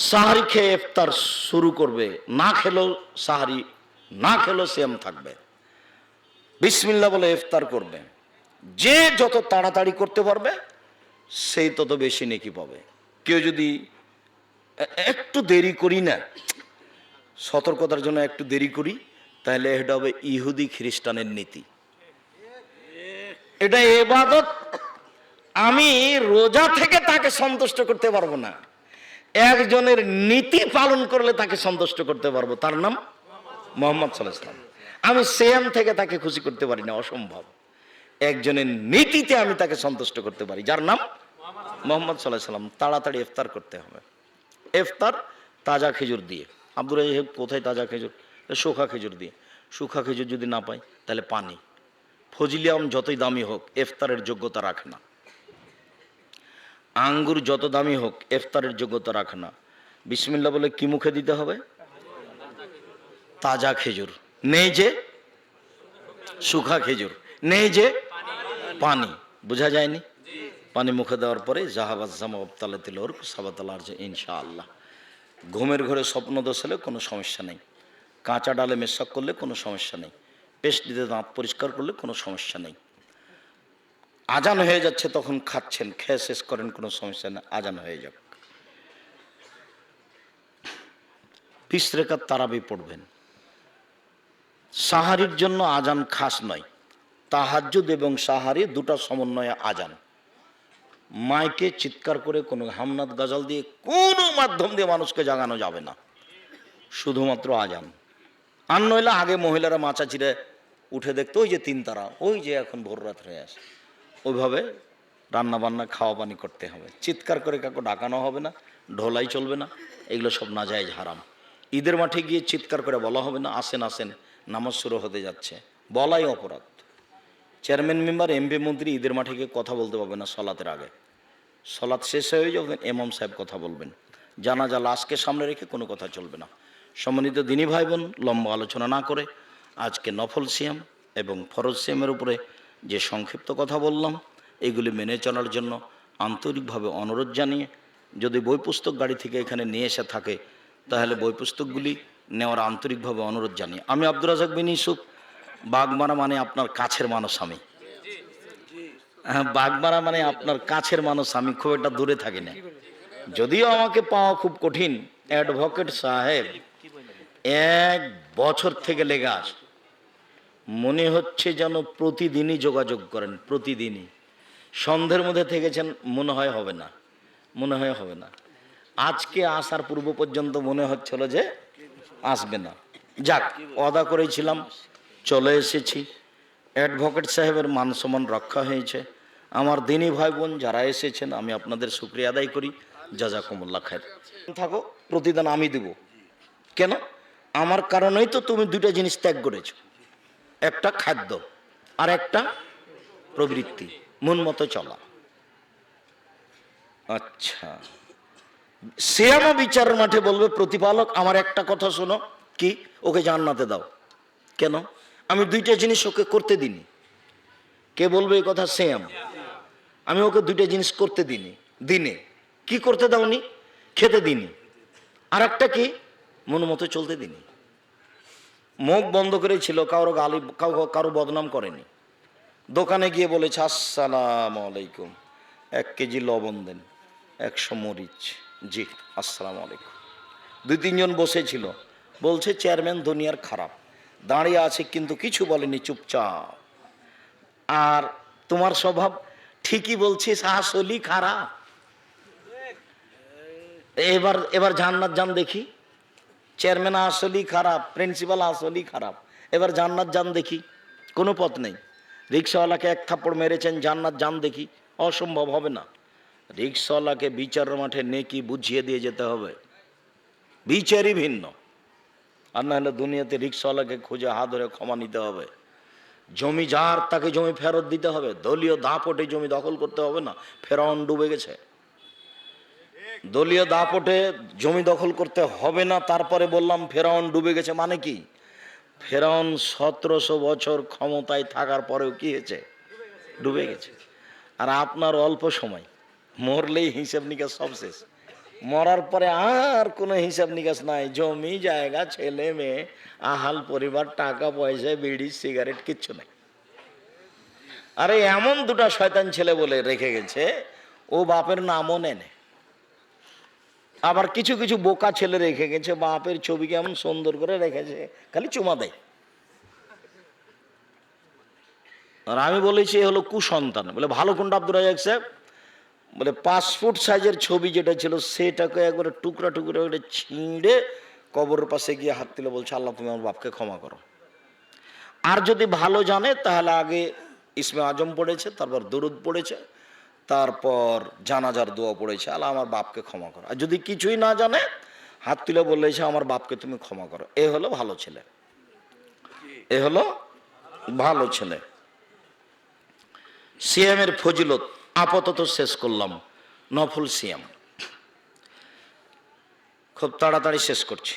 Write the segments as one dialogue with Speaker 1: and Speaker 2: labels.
Speaker 1: সাহারি খেয়ে ইফতার শুরু করবে, না খেলেও সাহারি, না খেলেও সিয়াম থাকবে, বিসমিল্লাহ বলে ইফতার করবে। যে যত তাড়াতাড়ি করতে পারবে সেই তত বেশি নেকি পাবে। কেউ যদি একটু দেরি করি না, সতর্কতার জন্য একটু দেরি করি, তাহলে এটা হবে ইহুদি খ্রিস্টানের নীতি। এটা ইবাদত। আমি রোজা থেকে তাকে সন্তুষ্ট করতে পারবো না, একজনের নীতি পালন করলে তাকে সন্তুষ্ট করতে পারবো, তার নাম মুহাম্মদ সাল্লাল্লাহু আলাইহি ওয়াসাল্লাম। আমি সিয়াম থেকে তাকে খুশি করতে পারি না, অসম্ভব। একজনের নীতিতে আমি তাকে সন্তুষ্ট করতে পারি, যার নাম মুহাম্মদ সাল্লাল্লাহু আলাইহি ওয়াসাল্লাম। তাড়াতাড়ি ইফতার করতে হবে। ইফতার তাজা খেজুর দিয়ে। আব্দুর রাজ্জাক কোথায় তাজা খেজুর? শুখা খেজুর দিয়ে। শুখা খেজুর যদি না পাই তাহলে পানি। ফজলিয়াম যতই দামি হোক ইফতারের যোগ্যতা রাখে না। আঙ্গুর যত দামি হোক ইফতারের যোগ্যতা রাখে না। বিসমিল্লাহ বলে কি মুখে দিতে হবে? তাজা খেজুর। নেই যে শুখা খেজুর, নেই যে পানি। বোঝা যায়নি? পানি মুখে দেওয়ার পরে জাহাবাজ জামা আবতালাতিল উরক সাবাতাল আরজ ইনশাআল্লাহ। ঘুমের ঘরে স্বপ্ন দোষ হলে কোনো সমস্যা নেই, কাঁচা ডালে মেশাক করলে কোনো সমস্যা নেই, পেস্ট দিতে দাঁত পরিষ্কার করলে কোনো সমস্যা নেই। আজান হয়ে যাচ্ছে তখন খাচ্ছেন, খেয়ে শেষ করেন, কোনো সমস্যা নেই, আজান হয়ে যাক। 20 রাকাত তারাবি পড়বেন। সাহারির জন্য আজান খাস নয়, তাহাজ্জুদ এবং সাহারি দুটো সমন্বয়ে আজান। মাইকে চিৎকার করে কোনো হামনাদ গাজাল দিয়ে কোনো মাধ্যম দিয়ে মানুষকে জাগানো যাবে না, শুধুমাত্র আজান। আর নইলে আগে মহিলারা মাচা চিরে উঠে দেখতো, ওই যে 3 তারা, ওই যে এখন ভোর রাত হয়ে আসে, ওইভাবে রান্না বান্না খাওয়া পানি করতে হবে। চিৎকার করে কাউকে ডাকানো হবে না, ঢোলাই চলবে না, এগুলো সব নাজায়েজ হারাম। ঈদের মাঠে গিয়ে চিৎকার করে বলা হবে না আসেন আসেন নামাজ শুরু হতে যাচ্ছে, বলাই অপরাধ। চেয়ারম্যান মেম্বার এমপি মন্ত্রী ঈদের মাঠে গিয়ে কথা বলতে পারবে না সলাতের আগে। সলাৎ শেষ হয়ে যাবে ইমাম সাহেব কথা বলবেন। জানাজা লাশকে সামনে রেখে কোনো কথা চলবে না। সম্মানিত দিনী ভাই বোন, লম্বা আলোচনা না করে আজকে নফল সিয়াম এবং ফরজ সিয়ামের উপরে যে সংক্ষিপ্ত কথা বললাম, এগুলি মেনে চলার জন্য আন্তরিকভাবে অনুরোধ জানিয়ে, যদি বই পুস্তক গাড়ি থেকে এখানে নিয়ে এসে থাকে তাহলে বই পুস্তকগুলি নেওয়ার আন্তরিকভাবে অনুরোধ জানিয়ে। আমি আব্দুর রাজ্জাক বিন ইউসুফ, বাগমারা মানে আপনার কাছের মানুষ। আমি বাগমারা মানে আপনার কাছের মানুষ, আমি খুব একটা দূরে থাকি না, যদিও আমাকে পাওয়া খুব কঠিন। অ্যাডভোকেট সাহেব 1 বছর থেকে লেগে আস, মনে হচ্ছে যেন প্রতিদিনই যোগাযোগ করেন, প্রতিদিনই। সন্ধ্যের মধ্যে থেকেছেন, মনে হয় হবে না, মনে হয় হবে না। আজকে আসার পূর্ব পর্যন্ত মনে হচ্ছিল যে আসবে না। যাক, ওয়াদা করেছিলাম, চলে এসেছি। অ্যাডভোকেট সাহেবের মান সম্মান রক্ষা হয়েছে। আমার দিনী ভাই বোন যারা এসেছেন, আমি আপনাদের শুকরিয়া আদায় করি। জাযাকুমুল্লাহ খায়ের। থাকো, প্রতিদান আমি দেব। কেন? আমার কারণেই তো তুমি 2টা জিনিস ত্যাগ করেছো, একটা খাদ্য আর একটা প্রবৃত্তি, মন মতো চলা। আচ্ছা, সিয়াম বিচারের মাঠে বলবে প্রতিপালক আমার একটা কথা শোনো, কি? ওকে জান্নাতে দাও। কেন? আমি 2টা জিনিস ওকে করতে দিনি। কে বলবে এই কথা? সিয়াম। আমি ওকে 2টা জিনিস করতে দিনি। দিনে কি করতে দাওনি? খেতে দিনি। আর একটা কি? মন মতো চলতে দিনি। মুখ বন্ধ করে ছিল, কারো গালি, কারো বদনাম করেনি। দোকানে গিয়ে বলেছে আসসালামু আলাইকুম, 1 কেজি লবণ দেন, 100 মরিচ। জি আসসালামু আলাইকুম। 2-3 জন বসেছিল, বলছে চেয়ারম্যান দুনিয়ার খারাপ, দাঁড়িয়ে আছে কিন্তু কিছু বলেনি, চুপচাপ। আর তোমার স্বভাব ঠিকই বলছিস, আসলেই খারাপ। এবার জান্নাত যান দেখি। চেয়ারম্যান আসলেই খারাপ, প্রিন্সিপাল আসলেই খারাপ, এবার জান্নাত যান দেখি। কোনো পথ নেই। রিক্সাওয়ালাকে 1 থাপ্পড় মেরেছেন, জান্নাত যান দেখি, অসম্ভব, হবে না। রিক্সাওয়ালাকে বিচারের মাঠে নেকি বুঝিয়ে দিয়ে যেতে হবে, বিচারই ভিন্ন। আর না হলে দুনিয়াতে রিক্সাওয়ালাকে খুঁজে হাত ধরে ক্ষমা নিতে হবে। জমি যার তাকে জমি ফেরত দিতে হবে, দলীয় দাপটে জমি দখল করতে হবে না। ফেরাউন ডুবে গেছে, দলীয় দাপটে জমি দখল করতে হবে না। তারপরে বললাম ফেরাউন ডুবে গেছে মানে কি? ফেরাউন 1700 বছর ক্ষমতায় থাকার পরেও কি হয়েছে? ডুবে গেছে। আর আপনার অল্প সময়, মরলেই হিসেব নিকাশ সব শেষ। মরার পরে আর কোনো হিসাব নিকাশ নাই, জমি জায়গা ছেলে মেয়ে আহাল পরিবার টাকা পয়সা বিড়ি সিগারেট কিচ্ছু নাই। আরে এমন দুটা শয়তান ছেলে বলে রেখে গেছে, ও বাপের নামও নেনে। আবার কিছু কিছু বোকা ছেলে রেখে গেছে, বাপের ছবি কেমন সুন্দর করে রেখেছে, খালি চুমা দেয়। আর আমি বলেছি হলো কুসন্তান। বলে ভালো কোনটা আব্দুর রাজাক সাহেব? বলে 5 ফুট সাইজের ছবি যেটা ছিল সেটাকে একবারে টুকরা টুকরা করে ছিঁড়ে কবরের পাশে গিয়ে হাত তুলে বলছে, আল্লাহ তুমি আমার বাপকে ক্ষমা করো। আর যদি ভালো জানে তাহলে আগে ইসমে আজম পড়েছে, তারপর দরুদ পড়েছে, তারপর জানাজার দোয়া পড়েছে, আল্লাহ আমার বাপকে ক্ষমা করো। আর যদি কিছুই না জানে হাত তুলে বলেছে, আমার বাপকে তুমি ক্ষমা করো। এ হলো ভালো ছেলে, এ হলো ভালো ছেলে। সিয়ামের ফজিলত আপাতত শেষ করলাম। নফল সিয়াম খুব তাড়াতাড়ি শেষ করছি।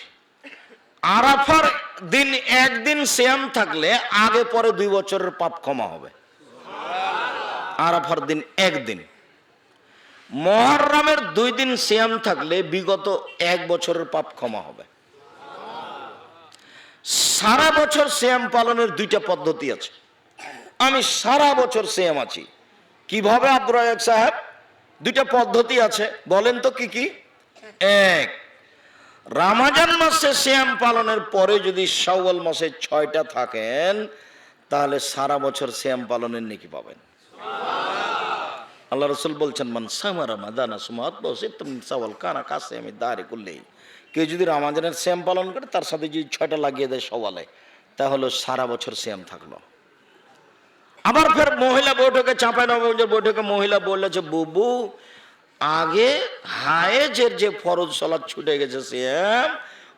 Speaker 1: আরাফার দিন একদিন সিয়াম থাকলে আগে পরে 2 বছরের পাপ ক্ষমা হবে। আরাফার দিন একদিন। মুহররমের 2 দিন সিয়াম থাকলে বিগত 1 বছরের পাপ ক্ষমা হবে। সারা বছর সিয়াম পালনের 2টা পদ্ধতি আছে। আমি সারা বছর সিয়াম আছি। কিভাবে আব্দুর রাজাক সাহেব? 2টা পদ্ধতি আছে, বলেন তো কি কি? এক, রমজান মাসে সিয়াম পালনের পরে যদি শাওয়াল মাসে 6টা থাকেন তাহলে সারা বছর সিয়াম পালনের নেকি পাবেন। আল্লাহ রাসূল বলছেন, মান সামা রমাদান সুম্মা আতবাসিতুম শাওয়াল কানা কাসিয়ামি দারি কুল্লি। কেউ যদি রমজানের সিয়াম পালন করে তার সাথে যদি 6টা লাগিয়ে দেয় শাওয়ালে, তাহলে সারা বছর সিয়াম থাকলো। আবার ফের মহিলা বৈঠকে, চাঁপাইনবাবগঞ্জের বৈঠকে মহিলা বললেছে, বুবু আগে হায়েজের যে ফরজ সালাত ছুটে গেছে সিয়াম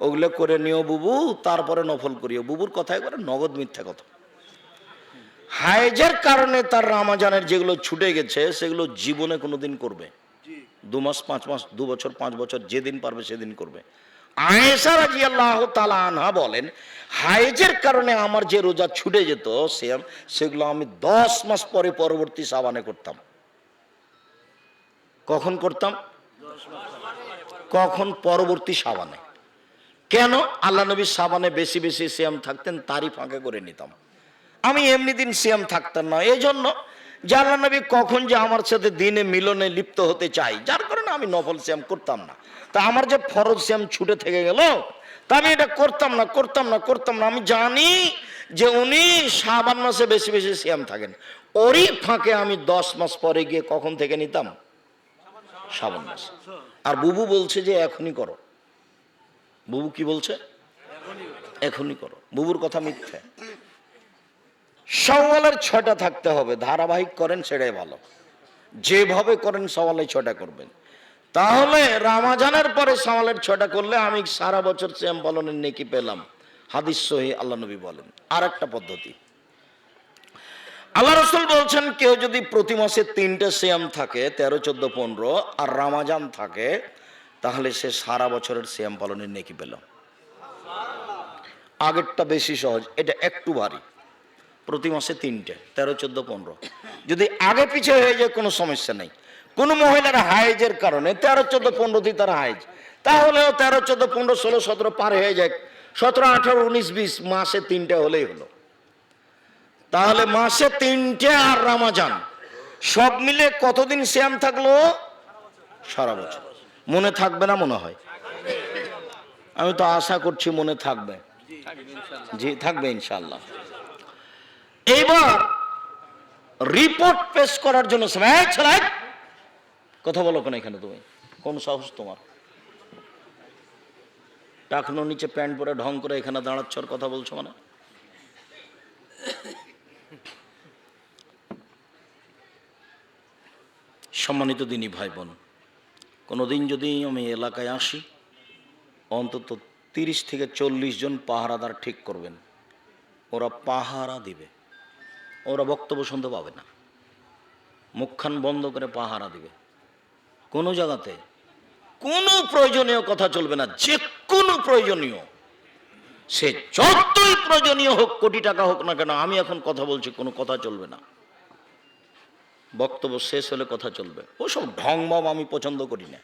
Speaker 1: ওগুলো করে নিও বুবু, তারপরে নফল করিও। বুবুর কথা একবারে নগদ মিথ্যা কথা। হায়েজের কারণে তার রমজানের যেগুলো ছুটে গেছে সেগুলো জীবনে কোনোদিন করবে। 2 মাস 5 মাস 2 বছর 5 বছর যেদিন পারবে সেদিন করবে। আয়েশা রাদিয়াল্লাহু তাআলা আনহা বলেন, হায়েজের কারণে আমার যে রোজা ছুটে যেত সিয়াম, সেগুলো আমি 10 মাস পরে পরবর্তী শাবানে করতাম। কখন করতাম? কখন? পরবর্তী শাবানে। কেন? আল্লাহ নবী শাবানে বেশি বেশি সিয়াম থাকতেন, তারই ফাঁকে করে নিতাম। আমি এমনি দিন সিয়াম থাকতাম না, এই জন্য যে আল্লাহ নবী কখন যে আমার সাথে দিনে মিলনে লিপ্ত হতে চাই, যার কারণে আমি নফল সিয়াম করতাম না। তা আমার যে ফরজ সিয়াম ছুটে থেকে গেল, তা আমি এটা করতাম না। আমি জানি যে উনি শাবান মাসে বেশি বেশি সিয়াম থাকেন, ওরই ফাঁকে আমি 10 মাস পরে গিয়ে কখন থেকে নিতাম? শাবান মাস। আর বুবু বলছে যে এখনই করো। বুবু কি বলছে? এখনই করো। বুবুর কথা মিথ্যে। শাওয়ালের 6টা থাকতে হবে, ধারাবাহিক করেন সেটাই ভালো। যেভাবে করেন শাওয়ালে 6টা করবেন, তাহলে রমজানের পরে শাওয়ালের 6টা করলে আমি সারা বছর সিয়াম পালনের নেকি পেলাম। হাদিস সহিহ, আল্লাহ নবী বলেন। আর একটা পদ্ধতি, আল্লাহ রাসূল বলছেন, কেউ যদি প্রতি মাসে 3টে সিয়াম থাকে 13, 14, 15 আর রমজান থাকে, তাহলে সে সারা বছরের সিয়াম পালনের নেকি পেল। আগেরটা বেশি সহজ, এটা একটু ভারী। প্রতি মাসে 3টে 13, 14, 15 যদি আগে পিছিয়ে হয়ে যায় কোনো সমস্যা নেই। কোন মহিলার হাইজের কারণে 13, 14, 15 দিয়ে তার হাইজ, তাহলেও 13, 14, 15, 16, 17 পার হয়ে যায়, 17, 18, 19, 20 মাসে 3টে হলেই হলো। তাহলে মাসে 3টে আর রমজান সব মিলে কতদিন সিয়াম থাকলো? সারা বছর। মনে থাকবে না মনে হয়? আমি তো আশা করছি মনে থাকবে। জি থাকবে ইনশাআল্লাহ। এবার রিপোর্ট পেশ করার জন্য কথা বলো কেন এখানে? তুমি কোন সাহস তোমার? টাকনো নিচে প্যান্ট পরে ঢং করে এখানে দাঁড়াচ্ছ আর কথা বলছো মানে? সম্মানিত দিনী ভাই বোন, কোনোদিন যদি আমি এলাকায় আসি, অন্তত 30 থেকে 40 জন পাহারাদার ঠিক করবেন। ওরা পাহারা দিবে, ওরা বক্তব্য শুনতে পাবে না, মুখখান বন্ধ করে পাহারা দিবে। কোনো জায়গাতে কোনো প্রয়োজনীয় কথা চলবে না। যে কোনো প্রয়োজনীয়, সে যতই প্রয়োজনীয় হোক, কোটি টাকা হোক না কেন, আমি এখন কথা বলছি, কোনো কথা চলবে না। বক্তব্য শেষ হলে কথা চলবে। ওসব ঢংবম আমি পছন্দ করি না।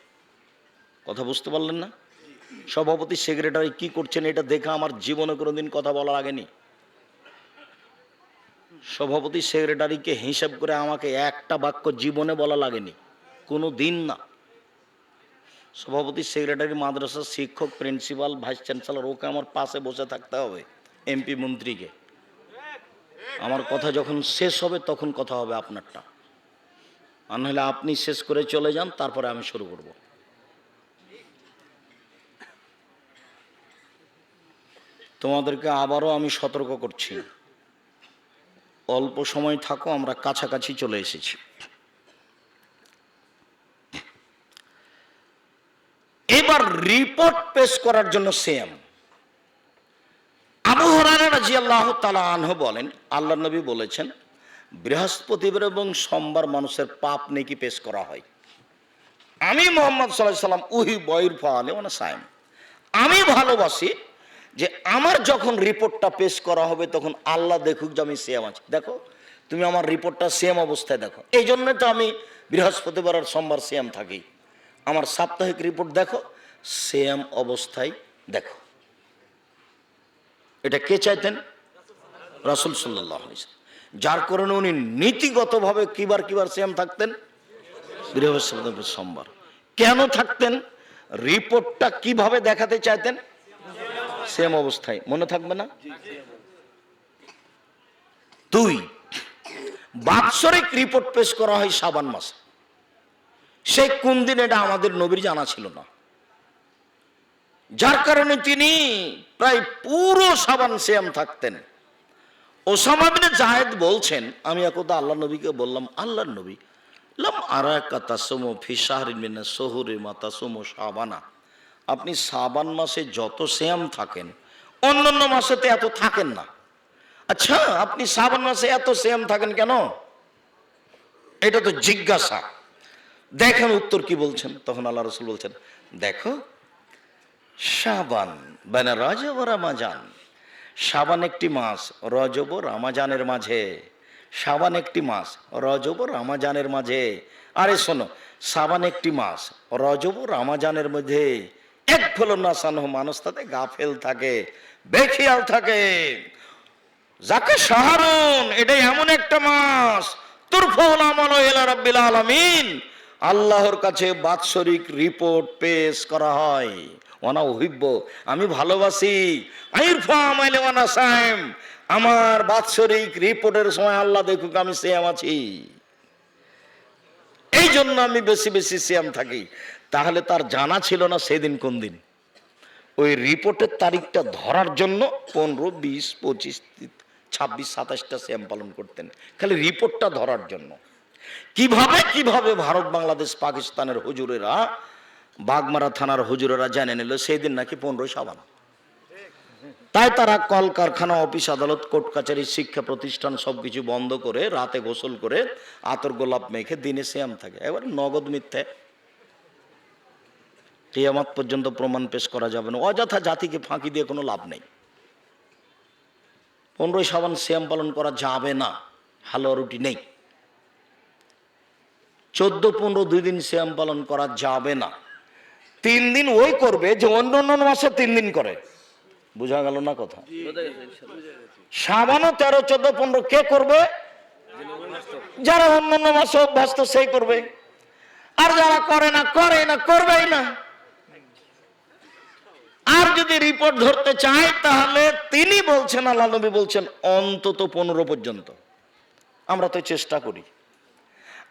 Speaker 1: কথা বুঝতে পারলেন না? সভাপতি সেক্রেটারি কি করছেন এটা দেখে আমার জীবনে কোনোদিন কথা বলার আগেনি। সভাপতি সেক্রেটারিকে হিসাব করে আমাকে একটা বাক্য জীবনে বলা লাগেনি, কোনো দিন না। সভাপতি সেক্রেটারি, মাদ্রাসার শিক্ষক, প্রিন্সিপাল, ভাইস চ্যান্সেলর, ওকে আমার পাশে বসে থাকতে হবে, এমপি মন্ত্রীকে। আমার কথা যখন শেষ হবে তখন কথা হবে আপনারটা, আর নাহলে আপনি শেষ করে চলে যান, তারপরে আমি শুরু করব। তোমাদেরকে আবারও আমি সতর্ক করছি, অল্প সময় থাকো, আমরা কাছাকাছি চলে এসেছি। এবার রিপোর্ট পেশ করার জন্য সিএম আবু হুরায়রা রাদিয়াল্লাহু তাআলা আনহু বলেন, আল্লাহর নবী বলেছেন, বৃহস্পতিবার এবং সোমবার মানুষের পাপ নেকি পেশ করা হয়। আমি মুহাম্মদ সাল্লাল্লাহু আলাইহি সাল্লাম উহি বয়ুর ফালে ওনা সাইম, আমি ভালোবাসি যে আমার যখন রিপোর্টটা পেশ করা হবে তখন আল্লাহ দেখুক যে আমি সিএম আছি। দেখো তুমি আমার রিপোর্টটা সিএম অবস্থায় দেখো। এই জন্যই তো আমি বৃহস্পতিবার আর সোমবার সিএম থাকি। আমার সাপ্তাহিক রিপোর্ট দেখো, সিএম অবস্থায় দেখো। এটা কে চাইতেন? রাসূল সাল্লাল্লাহু আলাইহি ওয়াসাল্লাম। যার কারণে উনি নীতিগতভাবে কিবার কিবার সিএম থাকতেন? বৃহস্পতিবার সোমবার। কেন থাকতেন? রিপোর্টটা কিভাবে দেখাতে চাইতেন? সেম অবস্থায়। মনে থাকবে না? দুই, বাৎসরিক রিপোর্ট পেশ করা হয় শাবান মাসে। সে কোন দিন এটা আমাদের নবীর জানা ছিল না, যার কারণে তিনি প্রায় পুরো শাবান সিয়াম থাকতেন। ওসামা বিন জায়েদ বলছেন, আমি একদা আল্লাহ নবীকে বললাম, আল্লাহর নবী, লাম আরাকা তাসুমু ফি শাহরিন মিনাস শুহুরি মা তাসুমু শাবানা, আপনি শাবান মাসে যত সিয়াম থাকেন অন্যান্য মাসেতে এত থাকেন না। আচ্ছা, আপনি শাবান মাসে এত সিয়াম থাকেন কেন? এটা তো জিজ্ঞাসা। দেখেন উত্তর কি বলছেন। তখন আল্লাহ রাসূল বলছেন, দেখো, শাবান বানা রজব ও রমজান, শাবান একটি মাস, রজব ও রমজানের মাঝে। শাবান একটি মাস, রজব ও রমজানের মাঝে। আরে শোনো, শাবান একটি মাস, রজব ও রমজানের মধ্যে এক ফলনাসানহ, মানুষ তাতে গাফেল থাকে, বেখিয়াল থাকে। যাকে শাহরুন, এটা এমন একটা মাস, তুরফাউল আমালু ইলা রাব্বিল আলামিন, আল্লাহর কাছে বাৎসরিক রিপোর্ট পেশ করা হয়। ওয়ানা উহিব্ব, আমি ভালোবাসি, আইরফা আমাইলে ওয়ানা সাইম, আমার বাৎসরিক রিপোর্টের সময় আল্লাহ দেখুক আমি সিয়াম আছি, এই জন্য আমি বেশি বেশি সিয়াম থাকি। তাহলে তার জানা ছিল না সেদিন কোন দিন। ওই রিপোর্টের তারিখটা ধরার জন্য 15, 20, 25, 26, 27টা সিয়াম পালন করতেন, খালি রিপোর্টটা ধরার জন্য। কিভাবে কিভাবে ভারত, বাংলাদেশ, পাকিস্তানের হুজুরেরা, বাগমারা থানার হুজুরেরা জেনে নিল সেই দিন নাকি 15 শাবান। তাই তারা কল কারখানা, অফিস আদালত, কোর্ট কাছারি, শিক্ষা প্রতিষ্ঠান সবকিছু বন্ধ করে রাতে গোসল করে আতর গোলাপ মেখে দিনে সিয়াম থাকে। এবার নগদ মিথ্যে, কিয়ামত পর্যন্ত প্রমাণ পেশ করা যাবে না। অযথা জাতিকে ফাঁকি দিয়ে কোনো লাভ নেই। 15 শাবান সিয়াম পালন করা যাবে না, হালুয়া রুটি নেই। 14, 15 2 দিন সিয়াম পালন করা যাবে না। 3 দিন ওই করবে যে অন্য অন্য মাসে 3 দিন করে। বুঝা গেল না কথা? শাবানও 13, 14, 15 কে করবে? যারা অন্য অন্য মাসে অভ্যস্ত সেই করবে, আর যারা করে না করবেই না। আর যদি রিপোর্ট ধরতে চায় তাহলে তিনি বলছেন, আল্লাহ নবী বলছেন, অন্তত 15 পর্যন্ত। আমরা তো চেষ্টা করি।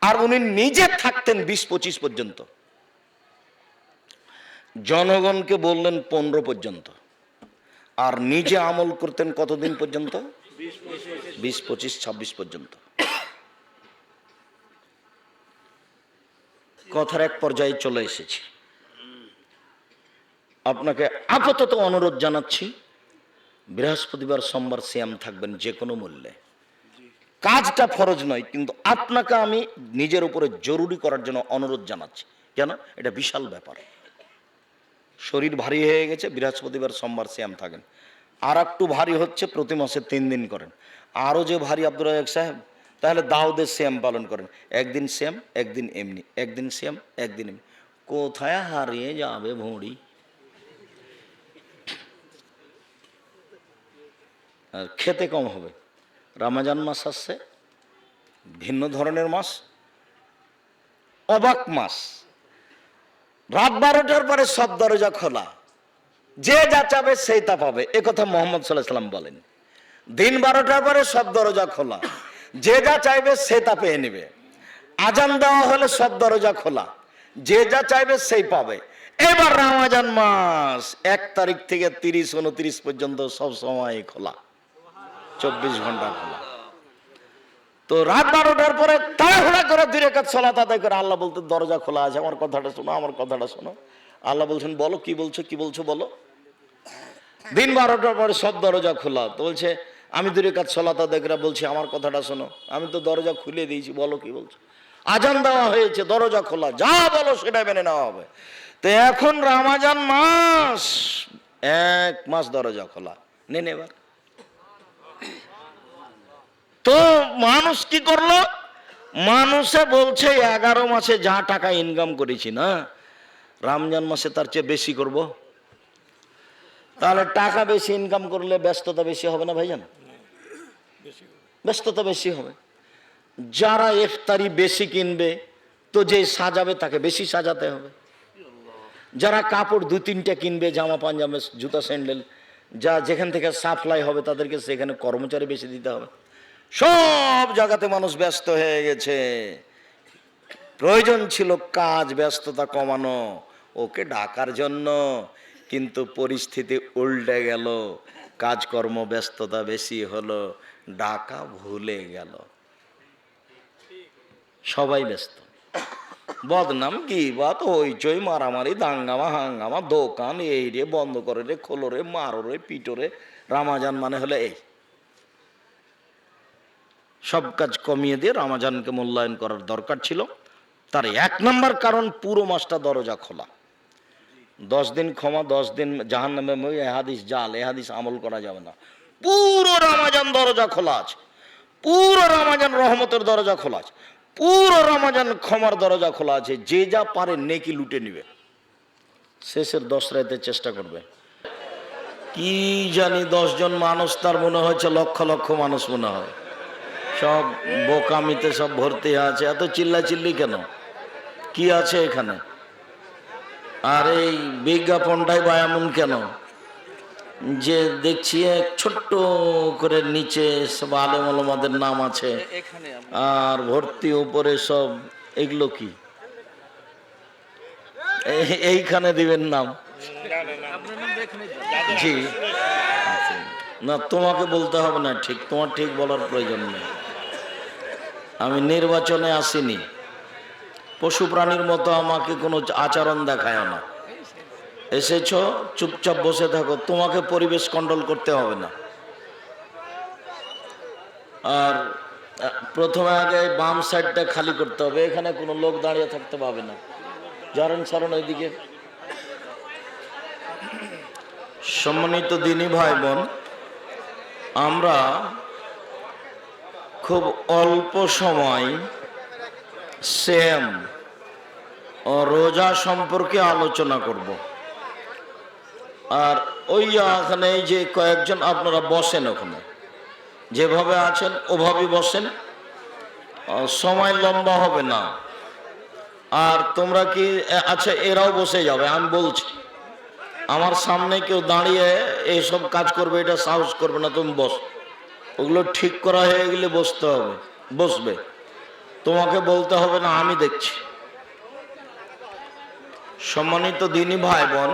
Speaker 1: আর উনি নিজে থাকতেন 20-25 পর্যন্ত। জনগণকে বললেন 15 পর্যন্ত, আর নিজে আমল করতেন কতদিন পর্যন্ত? 20, 25, 26 পর্যন্ত। কথার এক পর্যায়ে চলে এসেছি। আপনাকে আপাতত অনুরোধ জানাচ্ছি, বৃহস্পতিবার সোমবার সিয়াম থাকবেন যে কোনো মূল্যে। কাজটা ফরজ নয়, কিন্তু আপনাকে আমি নিজের উপরে জরুরি করার জন্য অনুরোধ জানাচ্ছি। কেন? এটা বিশাল ব্যাপার। শরীর ভারী হয়ে গেছে, বৃহস্পতিবার সোমবার সিয়াম থাকেন। আর একটু ভারী হচ্ছে, প্রতি মাসে 3 দিন করেন। আরও যে ভারী আব্দুর রাজ্জাক সাহেব, তাহলে দাউদের সিয়াম পালন করেন। একদিন সিয়াম, একদিন এমনি, একদিন সিয়াম, একদিন এমনি। কোথায় হারিয়ে যাবে ভুঁড়ি। আর খেতে কম হবে। রমজান মাস আসছে, ভিন্ন ধরনের মাস, অবাক মাস। রাত 12টার পরে সব দরজা খোলা, যে যা চাবে সেই তা পাবে, এ কথা মোহাম্মদ সাল্লাল্লাহু আলাইহি ওয়াসাল্লাম বলেন। দিন 12টার পরে সব দরজা খোলা, যে যা চাইবে সে তা পেয়ে নেবে। আজান দেওয়া হলে সব দরজা খোলা, যে যা চাইবে সেই পাবে। এবার রমজান মাস 1 তারিখ থেকে 30-29 পর্যন্ত সব সময় খোলা, 24 ঘন্টা খোলা। তো রাত 12টার পরে তাড়াহুড়া করে 2 রাকাত সালাত আদায় করে আল্লাহ বলতে দরজা খোলা আছে, আমার কথাটা শোনো, আমার কথাটা শোনো। আল্লাহ বলছেন বলো কি বলছো, কি বলছো বলো। দিন 12টার পরে সব দরজা খোলা, তো বলছে আমি 2 রাকাত সালাত আদায় করে বলছি আমার কথাটা শোনো, আমি তো দরজা খুলে দিয়েছি, বলো কি বলছো। আজান দেওয়া হয়েছে, দরজা খোলা, যা বলো সেটা মেনে নেওয়া হবে। তো এখন রমজান মাস 1 মাস দরজা খোলা, নেন এবার। তো মানুষ কি করলো, মানুষে বলছে 11 মাসে যা টাকা ইনকাম করেছি না, রমজান মাসে তার চেয়ে বেশি করব। তাহলে টাকা বেশি ইনকাম করলে ব্যস্ততা বেশি হবে না ভাইজান? ব্যস্ততা বেশি হবে। যারা ইফতারি বেশি কিনবে, তো যে সাজাবে তাকে বেশি সাজাতে হবে। যারা কাপড় 2-3টা কিনবে, জামা পাঞ্জাবি জুতা স্যান্ডেল, যা যেখান থেকে সাপ্লাই হবে তাদেরকে সেখানে কর্মচারী বেশি দিতে হবে। সব জায়গাতে মানুষ ব্যস্ত হয়ে গেছে। প্রয়োজন ছিল কাজ, ব্যস্ততা কমানো, ওকে ডাকার জন্য, কিন্তু পরিস্থিতি উল্টে গেল, কাজকর্ম ব্যস্ততা বেশি হলো, ডাকা ভুলে গেল। সবাই ব্যস্ত, বদনাম কি বাত, হইচই, মারামারি, দাঙ্গামা হাঙ্গামা, দোকান এই রে বন্ধ করে রে, খোলো রে, মারো রে, পিটো রে। রমজান মানে হলে এই সব কাজ কমিয়ে দিয়ে রমজানকে মূল্যায়ন করার দরকার ছিল। তার 1 নম্বর কারণ, পুরো মাসটা দরজা খোলা। 10 দিন ক্ষমা, 10 দিন জাহান্নামে মই, এ হাদিস জাল, এ হাদিস আমল করা যাবে না। পুরো রমজান দরজা খোলা আছে, পুরো রমজান রহমতের দরজা খোলা আছে, পুরো রমজান ক্ষমার দরজা খোলা আছে। যে যা পারে নেকি লুটে নিবে, শেষের 10 রাতের চেষ্টা করবে। কি জানি 10 জন মানুষ, তার মনে হচ্ছে লক্ষ লক্ষ মানুষ মনে হয়। সব বোকামিতে সব ভর্তি আছে। এত চিল্লাচিল্লি কেন, কি আছে এখানে? আর এই বিজ্ঞাপনটাই বা এমন কেন যে দেখছি এক ছোট্ট করে নিচে সব আলেম ওলামাদের নাম আছে, আর ভর্তি উপরে সব, এগুলো কি? এইখানে দিবেন নাম? জি না, তোমাকে বলতে হবে না, ঠিক তোমার ঠিক বলার প্রয়োজন নেই। আমি নির্বাচনে আসিনি, পশু প্রাণীর মতো আমাকে কোনো আচরণ দেখায় না। এসেছ, চুপচাপ বসে থাকো, তোমাকে পরিবেশ কন্ট্রোল করতে হবে না। আর প্রথমে আগে বাম সাইডটা খালি করতে হবে, এখানে কোনো লোক দাঁড়িয়ে থাকতে পাবে না। জারেন সারণ ওইদিকে। সম্মানিত দিনী ভাই বোন, আমরা খুব অল্প সময় সিয়াম ও রোজা সম্পর্কে আলোচনা করব। আর ওই ওখানে যে কয়েকজন আপনারা বসেন, ওখানে যেভাবে আছেন ওভাবেই বসেন, সময় লম্বা হবে না। আর তোমরা কি আচ্ছা, এরাও বসে যাবে, আমি বলছি। আমার সামনে কেউ দাঁড়িয়ে এইসব কাজ করবে এটা সাহস করবে না, তুমি বস। ওগুলো ঠিক করা হয়ে গেলে বসতে হবে, বসবে। তোমাকে বলতে হবে না, আমি দেখছি। সম্মানিত দিনী ভাই বোন,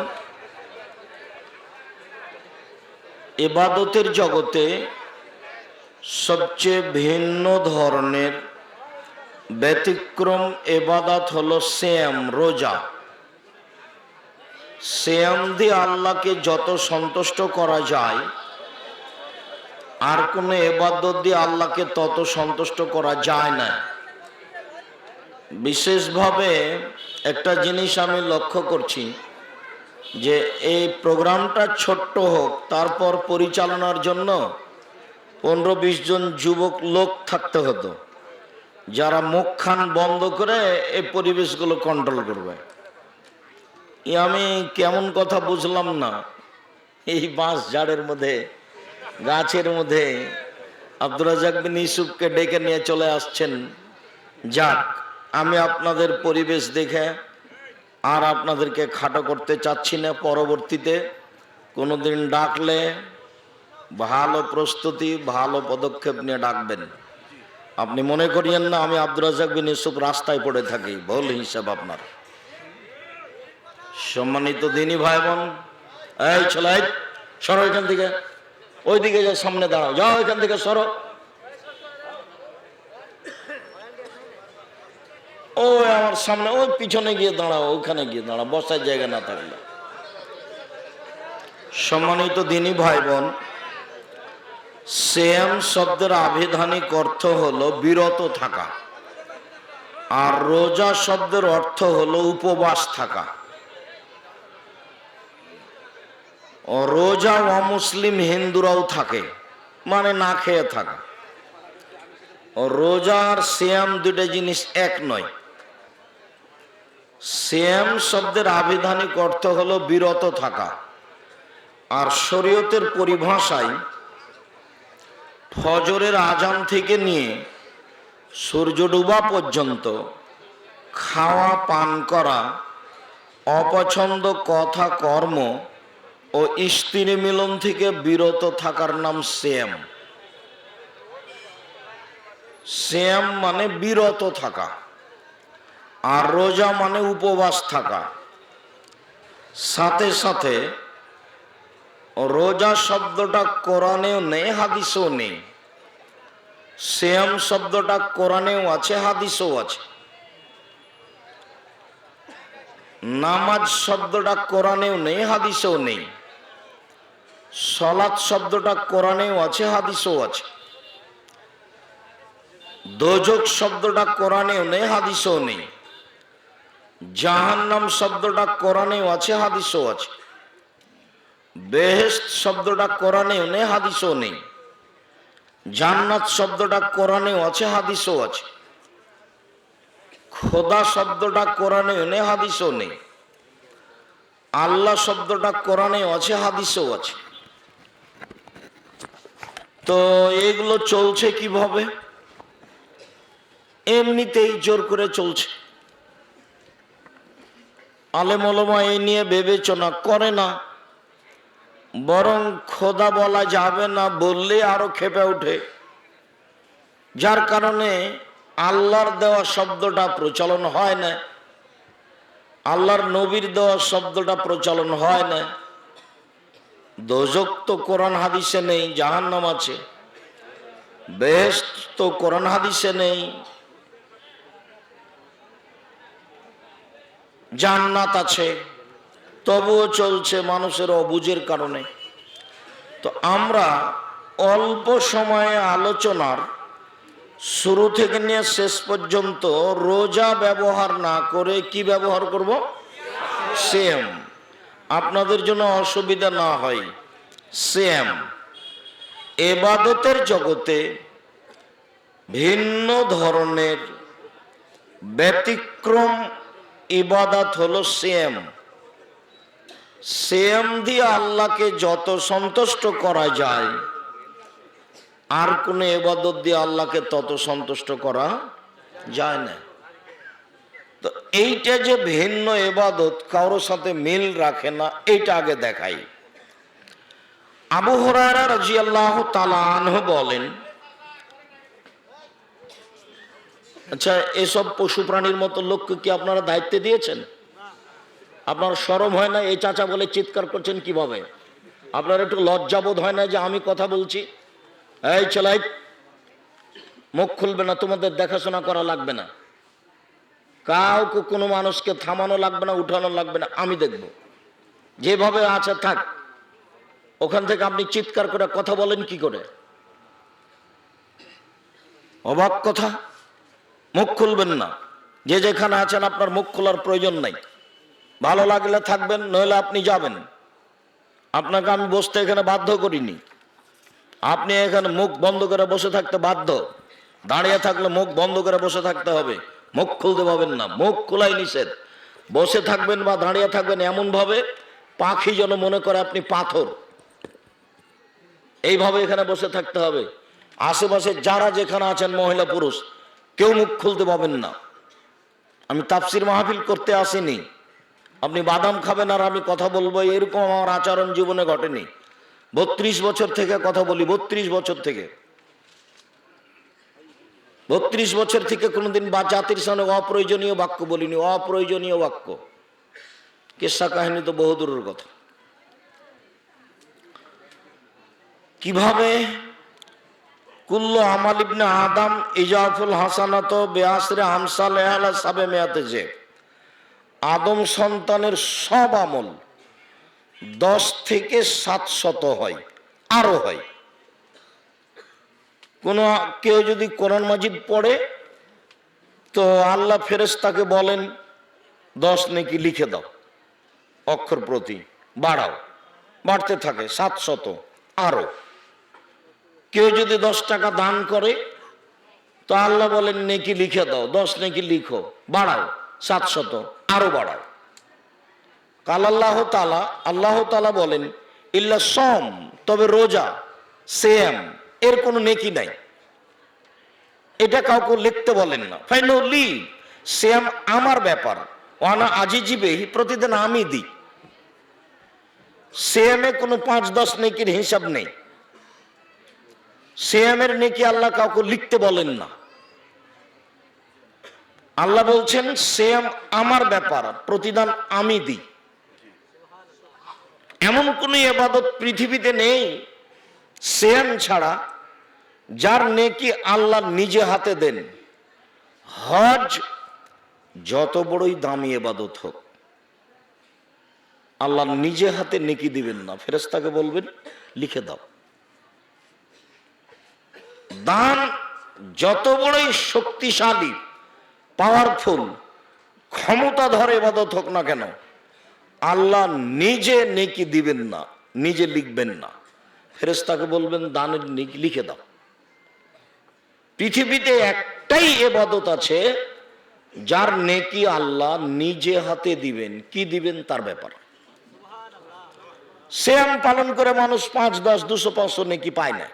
Speaker 1: ইবাদতের জগতে সবচেয়ে ভিন্ন ধরনের ব্যতিক্রম ইবাদত হলো সিয়াম, রোজা। সিয়াম দিয়ে আল্লাহকে যত সন্তুষ্ট করা যায়, আর কোন ইবাদত দিয়ে আল্লাহকে তত সন্তুষ্ট করা যায় না। বিশেষভাবে একটা জিনিস আমি লক্ষ্য করছি, যে এই প্রোগ্রামটা ছোট্ট হোক, তারপর পরিচালনার জন্য 15-20 জন যুবক লোক থাকতে হতো, যারা মুখ খান বন্ধ করে এই পরিবেশগুলো কন্ট্রোল করবে। আমি কেমন কথা বুঝলাম না। এই বাঁশ ঝাড়ের মধ্যে, গাছের মধ্যে আব্দুর রাজ্জাক বিন ইউসুফকে ডেকে নিয়ে চলে আসছেন। যাক, আমি আপনাদের পরিবেশ দেখে আর আপনাদেরকে খাটো করতে চাচ্ছি না। পরবর্তীতে কোনোদিন ডাকলে ভালো প্রস্তুতি, ভালো পদক্ষেপ নিয়ে ডাকবেন। আপনি মনে করিয়েন না আমি আব্দুর রাজ্জাক বিন ইউসুফ রাস্তায় পড়ে থাকি, ভুল হিসাব আপনার। সম্মানিত দিনী ভাই বোন, এই ছেলে সরো এখান থেকে, ওইদিকে যাও, সামনে দাঁড়াও, যাও এখান থেকে সরো। ওই আমার সামনে, ওই পিছনে গিয়ে দাঁড়াও, ওখানে গিয়ে দাঁড়াও, বসার জায়গা না থাকলে। সম্মানিত দিনী ভাই বোন, সিয়াম শব্দের আবিধানিক অর্থ হলো বিরত থাকা, আর রোজা শব্দের অর্থ হলো উপবাস থাকা। রোজা অমুসলিম হিন্দুরাও থাকে, মানে না খেয়ে থাকা। রোজা আর সিয়াম দুটো জিনিস এক নয়। সিয়াম শব্দের আবিধানিক অর্থ হলো বিরত থাকা, আর শরীয়তের পরিভাষায় ফজরের আজান থেকে নিয়ে সূর্য ডুবা পর্যন্ত খাওয়া পান করা, অপছন্দ কথা কর্ম ও স্ত্রী মিলন থেকে বিরত থাকার নাম সিয়াম। সিয়াম মানে বিরত থাকা, আর রোজা মানে উপবাস থাকা। সাথে সাথে রোজা শব্দটা কোরআনেও নেই, হাদিসেও নেই। সিয়াম শব্দটা কোরআনেও আছে, হাদিসেও আছে। নামাজ শব্দটা কোরআনেও নেই, হাদিসেও নেই। সালাত শব্দটা কোরআনেও আছে, হাদিসেও আছে। দোজখ শব্দটা কোরআনেও নেই, হাদিসেও নেই। জাহান্নাম শব্দটা কোরআনেও আছে, হাদিসেও আছে। বেহেশত শব্দটা কোরআনেও নেই, হাদিসেও নেই। জান্নাত শব্দটা কোরআনেও আছে, হাদিসেও আছে। খোদা শব্দটা কোরআনেও নেই, হাদিসেও নেই। আল্লাহ শব্দটা কোরআনেও আছে, হাদিসেও আছে। তো এগুলো চলছে কিভাবে? এমনিতেই জোর করে চলছে। আলেম ওলামা এই নিয়ে বিবেচনা করে না, বরং খোদা বলা যাবে না বললে আরো ক্ষেপে ওঠে। যার কারণে আল্লাহর দেওয়া শব্দটা প্রচলন হয় না, আল্লাহর নবীর দেওয়া শব্দটা প্রচলন হয় না। দোজখ তো কোরআন হাদিসে নেই, জাহান্নাম আছে। বেহেশত তো কোরআন হাদিসে নেই, জান্নাত আছে। তবুও চলছে মানুষের অবুঝের কারণে। তো আমরা অল্প সময়ে আলোচনার শুরু থেকে নিয়ে শেষ পর্যন্ত রোজা ব্যবহার না করে কি ব্যবহার করব? সিয়াম। আপনাদের জন্য অসুবিধা না হয়, সিয়াম ইবাদতের জগতে ভিন্ন ধরনের ব্যতিক্রম ইবাদত হলো সিয়াম। সিয়াম দিয়ে আল্লাহকে যত সন্তুষ্ট করা যায়, আর কোন ইবাদত দিয়ে আল্লাহকে তত সন্তুষ্ট করা যায় না। তো এইটা যে ভিন্ন ইবাদত, কারোর সাথে মিল রাখে না, এইটা আগে দেখাই। আবু হুরায়রা রাদিয়াল্লাহু তাআলা আনহু বলেন, আচ্ছা, এসব পশু প্রাণীর মতো লোককে কি আপনারা দায়িত্ব দিয়েছেন? আপনার শরম হয় না? এই চাচা বলে চিৎকার করছেন কিভাবে? আপনার একটু লজ্জাবোধ হয় না যে আমি কথা বলছি? এই ছেলে, মুখ খুলবে না, তোমাদের দেখাশোনা করা লাগবে না, কাউকে কোনো মানুষকে থামানো লাগবে না, উঠানো লাগবে না, আমি দেখব। যেভাবে আছে থাক। ওখান থেকে আপনি চিৎকার করে কথা বলেন কি করে? অবাক কথা। মুখ খুলবেন না। যে যেখানে আছেন আপনার মুখ খোলার প্রয়োজন নাই। ভালো লাগলে থাকবেন, নইলে আপনি যাবেন। আপনাকে আমি বসতে এখানে বাধ্য করিনি। আপনি এখানে মুখ বন্ধ করে বসে থাকতে বাধ্য। দাঁড়িয়ে থাকলে মুখ বন্ধ করে বসে থাকতে হবে, মুখ খুলতে পাবেন না। মুখ খোলাই নিষেধ। বসে থাকবেন বা দাঁড়িয়ে থাকবেন এমন ভাবে পাখি যেন মনে করে আপনি পাথর, এইভাবে এখানে বসে থাকতে হবে। আশেপাশে যারা যেখানে আছেন মহিলা পুরুষ কেউ মুখ খুলতে পাবেন না। আমি তাফসির মাহফিল করতে আসিনি, আপনি বাদাম খাবেন আর আমি কথা বলবো এরকম আমার আচরণ জীবনে ঘটেনি। 32 বছর থেকে কথা বলি, 32 বছর থেকে 32 বছর থেকে কোনোদিন বা জাতির সামনে অপ্রয়োজনীয় বাক্য বলিনি, অপ্রয়োজনীয় বাক্য। কিসসা কাহিনী তো বহুদূরের কথা। কিভাবে কুল্লু আমাল ইবনে আদম ইজাফুল হাসানাত বিআশরি আমসাল আলা সাবে মেয়াতে, যে আদম সন্তানের সব আমল 10 থেকে 700 হয়, আরো হয়। কোন কেউ যদি কোরআন মাজিদ পড়ে তো আল্লাহ ফেরেশতাকে বলেন 10 নেকি লিখে দাও, অক্ষর প্রতি বাড়াও, বাড়তে থাকে 700 আরো। কেউ যদি 10 টাকা দান করে তো আল্লাহ বলেন নেকি লিখে দাও, 10 নেকি লিখো, বাড়াও 700 আরো বাড়াও। কাল আল্লাহ তাআলা, আল্লাহ তাআলা বলেন ইল্লা সম, তবে রোজা সিয়াম এর কোনো নেকি নাই, এটা কাউকে লিখতে বলেন না। ফাইনালি সিয়াম আমার ব্যাপার, ওয়ানা আজিজিবেহি, প্রতিদিন আমি দিই। সিয়ামে কোনো 5-10 নেকির হিসাব নেই। সিয়ামের নেকি আল্লাহ কাউকে লিখতে বলেন না। আল্লাহ বলছেন সিয়াম আমার ব্যাপার, প্রতিদান আমি দিই। এমন কোন ইবাদত পৃথিবীতে নেই সিয়াম ছাড়া যার নেকি আল্লাহ নিজে হাতে দেন। হজ যত বড়ই দামি ইবাদত হোক আল্লাহ নিজে হাতে নেকি দিবেন না, ফেরেশতাকে বলবেন লিখে দাও। দান যত বড়ই শক্তিশালী, পাওয়ারফুল, ক্ষমতাধর ইবাদত হোক না কেন আল্লাহ নিজে নেকি দিবেন না, নিজে লিখবেন না, ফেরেশতাকে বলবেন দানের নেকি লিখে দাও। পৃথিবীতে একটাই ইবাদত আছে যার নেকি আল্লাহ নিজে হাতে দিবেন, কি দিবেন তার ব্যাপার। সিয়াম পালন করে মানুষ 5, 10, 200, 500 নেকি পায় না।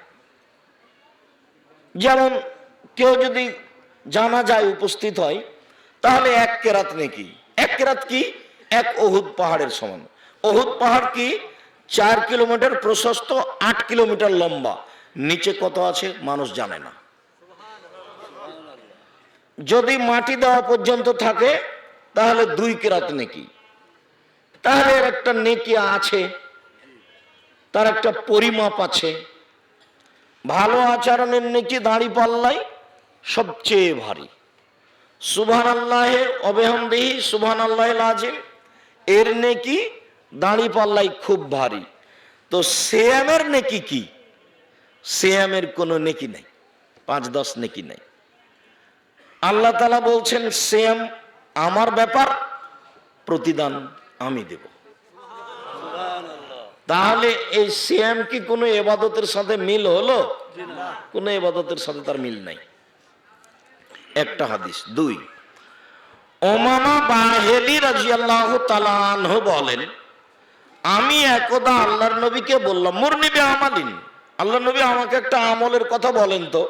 Speaker 1: যেমন কেউ যদি জানাজায় উপস্থিত হয় তাহলে 1 কেরাত নেকি। 1 কেরাত কি? 1 উহুদ পাহাড়ের সমান। উহুদ পাহাড় কি? 4 কিলোমিটার প্রশস্ত, 8 কিলোমিটার লম্বা। নিচে কত আছে মানুষ জানে না। যদি মাটি দেওয়া পর্যন্ত থাকে তাহলে 2 কেরাত নেকি। তাহলে এর একটা নেকি আছে, তার একটা পরিমাপ আছে। ভালো আচরণের নেকি দাঁড়িপাল্লায় সবচেয়ে ভারী। সুবহানাল্লাহি ওয়া বিহামদিহি সুবহানাল্লাহিল আযীম এর নেকি দাঁড়িপাল্লায় খুব ভারী। তো সিয়ামের নেকি কি? সিয়ামের কোনো নেকি নাই, 5-10 নেকি নাই। আল্লাহ তাআলা বলছেন সিয়াম আমার ব্যাপার, প্রতিদান আমি দেব। তাহলে এই সিয়াম কি কোনো ইবাদতের সাথে মিল হলো? কোনো ইবাদতের সাথে তার মিল নাই। একটা হাদিস। 2, উমামা বাহিলি রাদিয়াল্লাহু তাআলা আনহু বলেন আমি একদা আল্লাহর নবীকে বললাম মুরনি বিআমালিন, আল্লাহর নবী আমাকে একটা আমলের কথা বলেন তো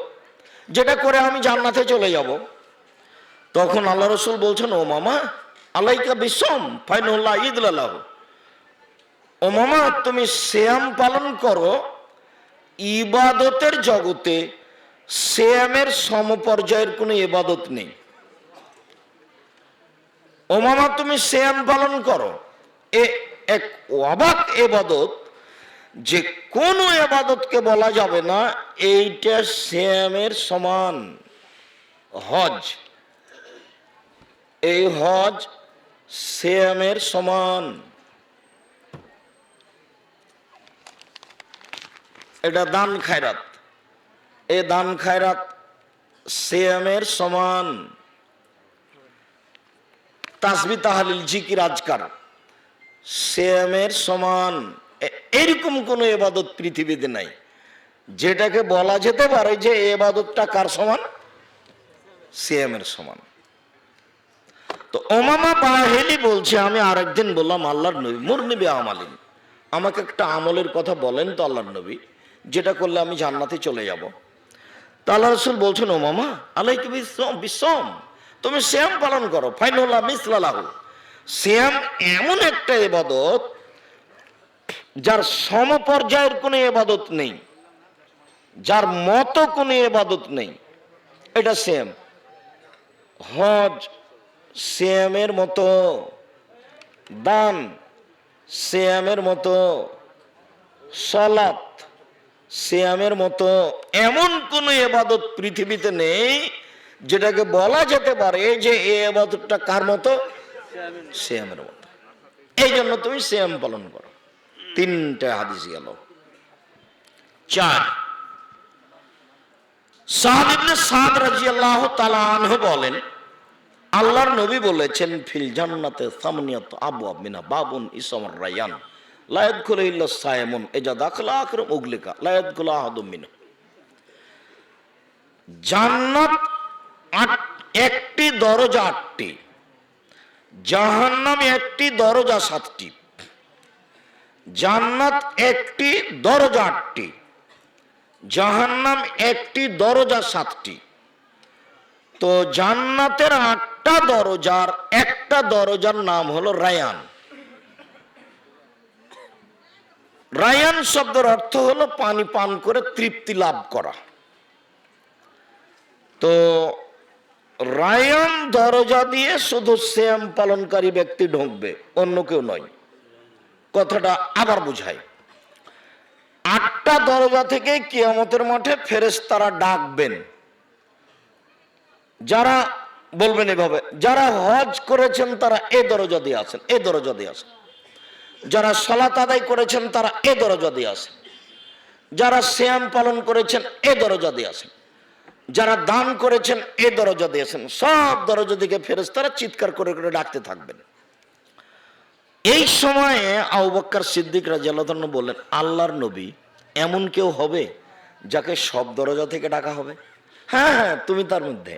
Speaker 1: যেটা করে আমি জান্নাতে চলে যাব। তখন আল্লাহ রাসূল বলছেন ও মামা আলাইকা বিসম ফাইনাল্লাহ ইদলালাহু, ও মামা তুমি সিয়াম পালন করো। ইবাদতের জগতে সিয়ামের সমপর্যায়ের কোনো ইবাদত নেই। ও মামা তুমি সিয়াম পালন করো, এক অবাক ইবাদত যে কোনো ইবাদতকে বলা যাবে না এইটা সিয়ামের সমান। হজ, এই হজ সিয়ামের সমান। এটা দান খায়রাত, এ দান খায়রাত সিয়ামের সমান। তাসবিহ তাহলিল জিকির আজকার সিয়ামের সমান। এরকম কোন ইবাদত পৃথিবীতে নাই যেটাকে বলা যেতে পারে যে ইবাদতটা কার সমান? সিয়ামের সমান। তো ওমামা বাহিলি বলছে, আমি আরেকদিন বললাম আল্লাহর নবী মুরনিবি আমালিন, আমাকে একটা আমলের কথা বলেন তো আল্লাহর নবী, যেটা করলে আমি জান্নাতে চলে যাব। তা আল্লাহ রাসূল বলছেন, ওমামা আলাইকা বিসম, তুমি সিয়াম পালন করো, ফাইনুল্লাহ মিসলালাহু। সিয়াম এমন একটা ইবাদত যার সমপর্যায়ের কোনো ইবাদত নেই, যার মতো কোনো ইবাদত নেই, এটা সিয়াম। হজ সিয়ামের মতো, দান সিয়ামের মতো, সালাত সিয়ামের মতো এমন কোন ইবাদত পৃথিবীতে নেই যেটাকে বলা যেতে পারে যে এই ইবাদতটা কার মতো, সিয়ামের মতো। এই জন্য তুমি সিয়াম পালন করো। 3টে হাদিস গেল। 4, সাদ ইবনে সাদ রাদিয়াল্লাহু তাআলা আনহু বলেন, আল্লাহর নবী বলেছেন, ফিল জান্নাতে সামনিয়াত আবওয়াব মিনা বাবুন ইসমুর রায়ান লা ইয়াদখুলু ইল্লা সায়িমুন ইজা দাখালা আখিরু উগলিকা লা ইয়াদখুলু আহাদুম মিনহু। জান্নাত একটি দরজা 8টি, জাহান্নাম একটি দরজা 7টি। জান্নাত একটি দরজা 8টি, জাহান্নাম একটি দরজা 7টি। তো জান্নাতের 8টা দরজার একটা দরজার নাম হলো রায়ান। রায়ান শব্দের অর্থ হলো পানি পান করে তৃপ্তি লাভ করা। তো রায়ান দরজা দিয়ে শুধু সিয়াম পালনকারী ব্যক্তি ঢুকবে, অন্য কেউ নয়। কথাটা আবার বুঝায়, 8টা দরজা থেকে কিয়ামতের মাঠে ফেরেশতারা ডাকবেন। যারা বলবেন এভাবে, যারা হজ করেছেন তারা এই দরজা দিয়ে আসেন, এই দরজা দিয়ে আসেন। যারা সালাত আদায় করেছেন তারা এই দরজা দিয়ে আসেন। যারা সিয়াম পালন করেছেন এই দরজা দিয়ে আসেন। যারা দান করেছেন এই দরজা দিয়ে আসেন। সব দরজা দিকে ফেরেশতারা চিৎকার করে করে ডাকতে থাকবেন। এই সময়ে আবু বকর সিদ্দিক রাদিয়াল্লাহু আনহু বললেন, আল্লাহর নবী, এমন কেউ হবে যাকে সব দরজা থেকে ডাকা হবে? হ্যাঁ হ্যাঁ, তুমি তার মধ্যে,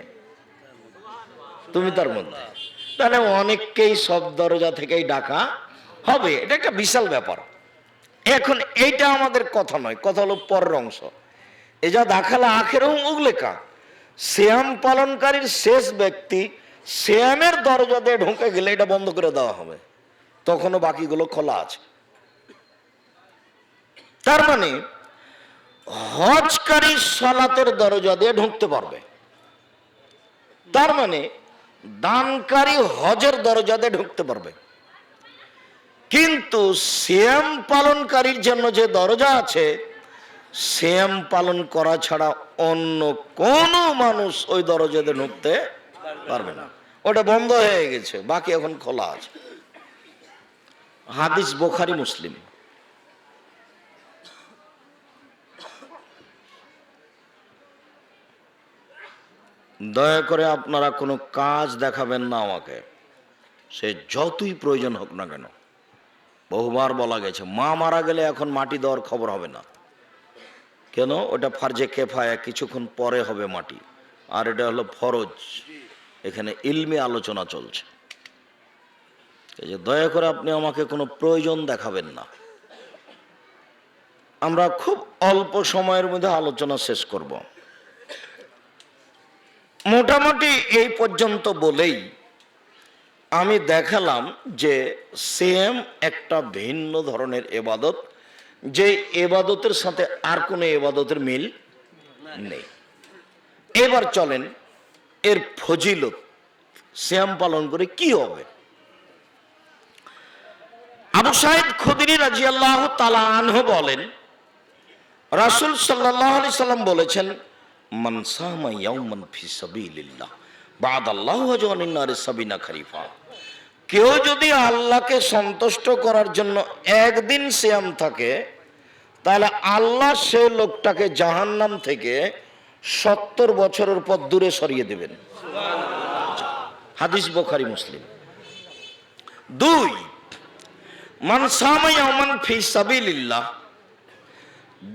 Speaker 1: তুমি তার মধ্যে। তাহলে অনেককেই সব দরজা থেকেই ডাকা হবে, এটা একটা বিশাল ব্যাপার। এখন এইটা আমাদের কথা নয়, কথা হলো পরের অংশ। এ যা দাখালা আখের উগলেকা, সিয়াম পালনকারীর শেষ ব্যক্তি সিয়ামের দরজা দিয়ে ঢুকে গেলে এটা বন্ধ করে দেওয়া হবে, তখনও বাকিগুলো খোলা আছে। তার মানে হজকারী সালাতের দরজা দিয়ে ঢুকতে পারবে, তার মানে দানকারী হজের দরজা দিয়ে ঢুকতে পারবে। কিন্তু সিয়াম পালনকারীর জন্য যে দরজা আছে, সিয়াম পালন করা ছাড়া অন্য কোন মানুষ ওই দরজা দিয়ে ঢুকতে পারবে না, ওটা বন্ধ হয়ে গেছে, বাকি এখন খোলা আছে। হাদিস বুখারী মুসলিম। দয়া করে আপনারা কোনো কাজ দেখাবেন না আমাকে, সে যতই প্রয়োজন হোক না কেন। বহুবার বলা গেছে, মা মারা গেলে এখন মাটি দেওয়ার খবর হবে না। কেন? ওটা ফারজে কেফায়া, কিছুক্ষণ পরে হবে মাটি, আর এটা হলো ফরজ। এখানে ইলমি আলোচনা চলছে। এই যে দয়া করে আপনি আমাকে কোনো প্রয়োজন দেখাবেন না। আমরা খুব অল্প সময়ের মধ্যে আলোচনা শেষ করব। মোটামুটি এই পর্যন্ত বলেই আমি দেখালাম যে সিয়াম একটা ভিন্ন ধরনের ইবাদত, যে ইবাদতের সাথে আর কোনো ইবাদতের মিল নেই। এবার চলেন এর ফজিলত, সিয়াম পালন করে কি হবে। আবু সাঈদ খুদরি রাদিয়াল্লাহু তাআলা আনহু বলেন, রাসূল সাল্লাল্লাহু আলাইহি সাল্লাম বলেছেন, মান সামা ইয়াওমান ফি সাবিলিল্লাহ বা'দাল্লাহু ওয়াজহানিন নারি সাবিনা খরিফা। কেউ যদি আল্লাহকে সন্তুষ্ট করার জন্য একদিন সিয়াম থাকে, তাহলে আল্লাহ সে লোকটাকে জাহান্নাম থেকে 70 বছরের পর দূরে সরিয়ে দেবেন। হাদিস বুখারী মুসলিম। 2, মান সামা ইয়াওমান ফি সাবিলিল্লাহ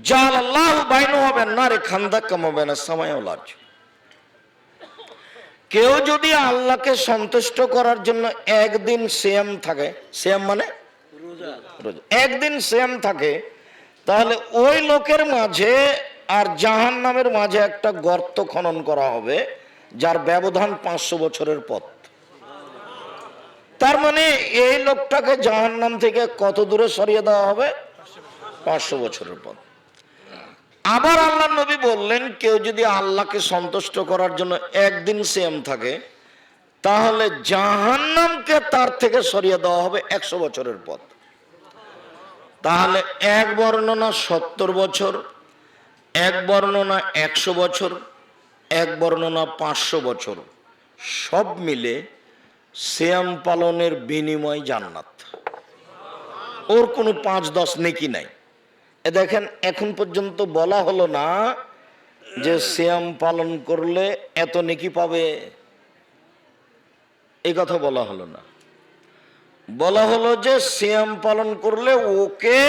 Speaker 1: জালাল্লাহু বাইনাহু ওয়া বাইনান নারি খান্দাক কামা বাইনাস সামাই ওয়াল আরজ। কেউ যদি আল্লাহকে সন্তুষ্ট করার জন্য একদিন সিয়াম থাকে, সিয়াম মানে রোজা, একদিন সিয়াম থাকে, তাহলে ওই লোকের মাঝে আর জাহান্নামের মাঝে একটা গর্ত খনন করা হবে, যার ব্যবধান 500 বছরের পথ। তার মানে এই লোকটাকে জাহান্নাম থেকে কত দূরে সরিয়ে দেওয়া হবে? 500 বছরের পথ। আবার আল্লাহ নবী বললেন, কেউ যদি আল্লাহকে সন্তুষ্ট করার জন্য একদিন সিয়াম থাকে, তাহলে জাহান্নামকে তার থেকে সরিয়ে দেওয়া হবে 100 বছরের পথ। তাহলে এক বর্ণনা 70 বছর, এক বর্ণনা 100 বছর, এক বর্ণনা 500 বছর, সব মিলে সিয়াম পালনের বিনিময় জান্নাত। ওর কোনো 5-10 নেকি নাই। দেখেন, এখন পর্যন্ত বলা হলো না যে সিয়াম পালন করলে এত নেকি পাবে, এই কথা বলা হলো না। বলা হলো যে সিয়াম পালন করলে ওকে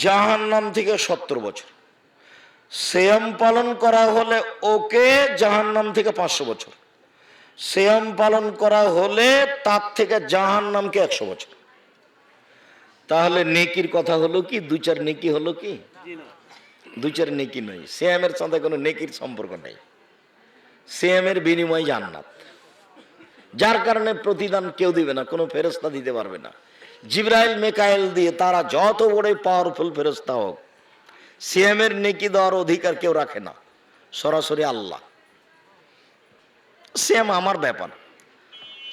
Speaker 1: জাহান্নাম থেকে 70 বছর, সিয়াম পালন করা হলে ওকে জাহান্নাম থেকে 500 বছর, সিয়াম পালন করা হলে তার থেকে জাহান্নামকে 100 বছর। তাহলে নেকির কথা হলো কি? 2-4 নেকি হলো কি? 2-4 নেকি নয়। সিয়ামের সাথে কোনো নেকির সম্পর্ক নেই। সিয়ামের বিনিময় জান্নাত, যার কারণে প্রতিদান কেউ দিবে না, কোনো ফেরেশতা দিতে পারবে না। জিবরাইল মিকাইল দিয়ে, তারা যত বড় পাওয়ারফুল ফেরেশতা হোক, সিয়ামের নেকি দেওয়ার অধিকার কেউ রাখে না, সরাসরি আল্লাহ। সিয়াম আমার ব্যাপার।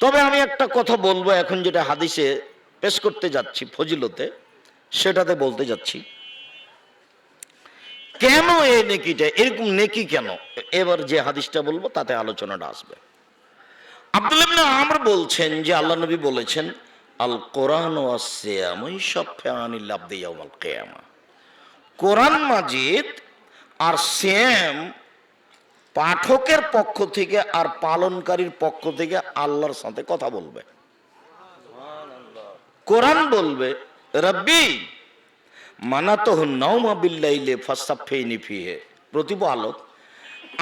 Speaker 1: তবে আমি একটা কথা বলবো এখন, যেটা হাদিসে পেশ করতে যাচ্ছি ফজিলতে, সেটাতে বলতে যাচ্ছি কেন এই নেকিটা, এরকম নেকি কেন। এবার যে হাদিসটা বলবো তাতে আলোচনাটা আসবে। আব্দুল্লাহ ইবনে আমর বলছেন যে আল্লাহ নবী বলেছেন, আল কোরআন ওয়াস সিয়াম ইয়াশফাআনিল আবদি ইয়াউমাল কিয়ামা। কোরআন মাজিদ আর সিয়াম পাঠকের পক্ষ থেকে আর পালনকারীর পক্ষ থেকে আল্লাহর সাথে কথা বলবে। কোরআন বলবে, রব্বি মানাতুহু নাওমা বিল্লাইলি ফাসাফিনি ফিহি, প্রতিপালক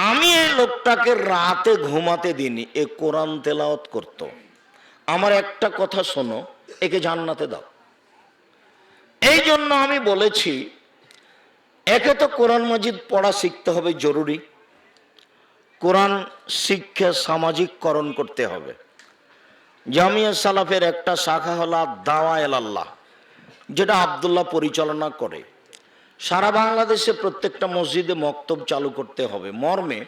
Speaker 1: আমি এই লোকটাকে রাতে ঘুমাতে দিনি, এ কোরআন তেলাওয়াত করত, আমার একটা কথা শোনো, একে জান্নাতে দাও। এই জন্য আমি বলেছি, একে তো কোরআন মাজিদ পড়া শিখতে হবে জরুরি, কোরআন শিক্ষা সামাজিককরণ করতে হবে। জামিয়া সালাফের একটা শাখা হলো দাওয়া এলাল্লাহ, যেটা আব্দুল্লাহ পরিচালনা করে। সারা বাংলাদেশে প্রত্যেকটা মসজিদে মক্তব চালু করতে হবে মর্মে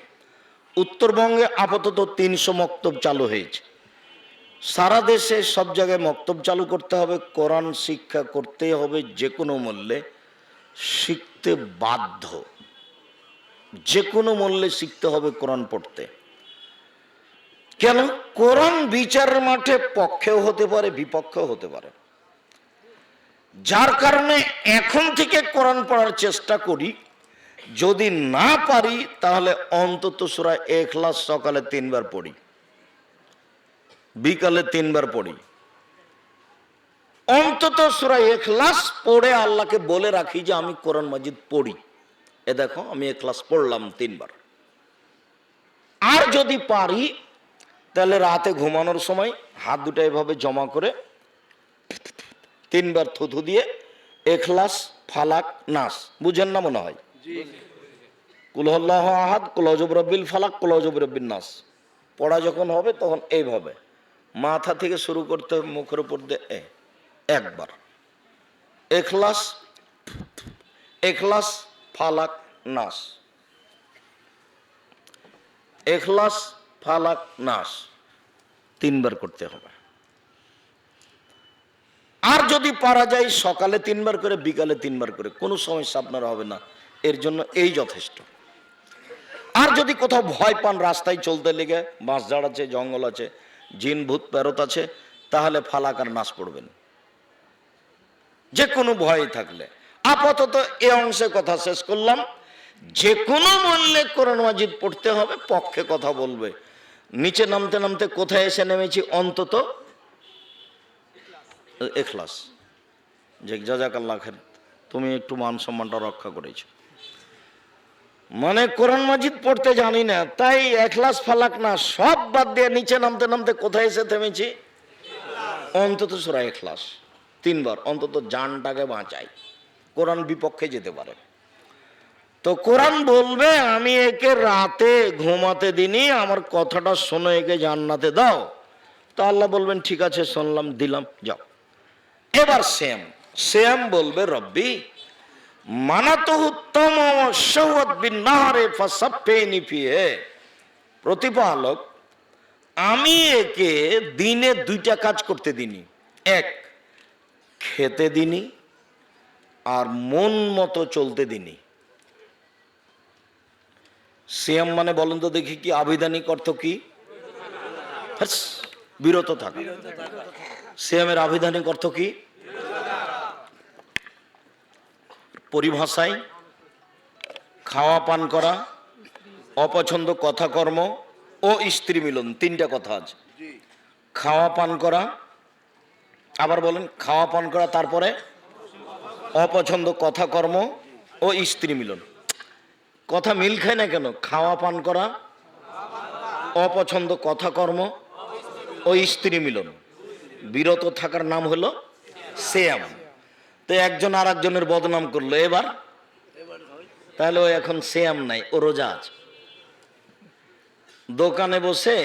Speaker 1: উত্তরবঙ্গে আপাতত 300 মক্তব চালু হয়েছে। সারা দেশে সব জায়গায় মক্তব চালু করতে হবে। কোরআন শিক্ষা করতে হবে, যে কোনো মূল্যে শিখতে বাধ্য, যে কোনো মূল্যে শিখতে হবে কোরআন পড়তে। কেন? কোরআন বিচারের মাঠে পক্ষেও হতে পারে, বিপক্ষেও হতে পারে। যার কারণে এখন থেকে কোরআন পড়ার চেষ্টা করি, যদি না পারি তাহলে অন্তত সূরা ইখলাস সকালে 3 বার পড়ি, বিকালে 3 বার পড়ি, অন্তত সূরা ইখলাস পড়ে আল্লাহকে বলে রাখি যে আমি কোরআন মাজিদ পড়ি, এ দেখো আমি ইখলাস পড়লাম 3 বার। আর যদি পারি তাহলে রাতে ঘুমানোর সময় হাত দুটো এভাবে জমা করে 3 বার থুথু দিয়ে ইখলাস, ফালাক, নাস, বুঝেন না মনে হয়? কুল হুয়াল্লাহু আহাদ, কুল আউযু বিরাব্বিল ফালাক, কুল আউযু বিরাব্বিন নাস পড়া যখন হবে তখন এইভাবে মাথা থেকে শুরু করতে হবে, মুখের উপর দিয়ে একবার ইখলাস, ইখলাস, ফালাক, নাস, ইখলাস, ফালাক, নাস 3 বার করতে হবে। আর যদি পারা যায় সকালে 3 বার করে, বিকালে 3 বার করে, কোনো সমস্যা আপনার হবে না, এর জন্য এই যথেষ্ট। আর যদি কোথাও ভয় পান, রাস্তায় চলতে লেগে বাঁশঝাড় আছে, জঙ্গল আছে, জিন ভূত প্যারত আছে, তাহলে ফালাক আর নাস পড়বেন, যে কোনো ভয় থাকলে। আপাতত এ অংশে কথা শেষ করলাম। যে কোনো মূল্যে কোরআন মাজিদ পড়তে হবে, পক্ষে কথা বলবে। নিচে নামতে নামতে কোথায় এসে নেমেছি? অন্তত ইখলাস, যে জাযাকাল্লাহ খাইর, তুমি একটু মান সম্মানটা রক্ষা করেছো। মানে কোরআন মাজিদ পড়তে জানি না, তাই এখলাস ফালাক না সব বাদ দিয়ে নিচে নামতে নামতে কোথায় এসে থেমেছি? অন্তত সূরা ইখলাস 3 বার অন্তত জানটাকে বাঁচাই, কোরআন বিপক্ষে যেতে পারে। তো কোরআন বলবে আমি একে রাতে ঘুমাতে দিনি, আমার কথাটা শোনো, একে জান্নাতে দাও। তো আল্লাহ বলবেন ঠিক আছে শুনলাম, দিলাম, যাও। এবার শ্যাম বলবে রব্বি মানাতুহুত্তম শাওয়াত বিন নাহারে ফাসাফিনি ফিহে, প্রতিপালক আমি একে দিনে 2টা কাজ করতে দিনি, এক খেতে দিনি আর মন মতো চলতে দিনি। সিয়াম মানে বলেন তো দেখি কি আবিধানিক অর্থ কি? বিরত থাকা। সিয়ামের আবিধানিক অর্থ কি? পরিভাষায় খাওয়া পান করা, অপছন্দ কথা কর্ম ও স্ত্রী মিলন, 3টা কথা আছে। খাওয়া পান করা, আবার বলেন খাওয়া পান করা, তারপরে অপছন্দ কথা কর্ম ও স্ত্রী মিলন। কথা মিল খায় না কেন? খাওয়া পান করা, অপছন্দ কথা কর্ম ও স্ত্রী মিলন, বিরত থাকার নাম হলো সিয়াম। তো একজন আর একজনের বদনাম করলো, এবার তাহলে ও এখন সিয়াম নাই, ও রোজা আছে। দোকানে বসে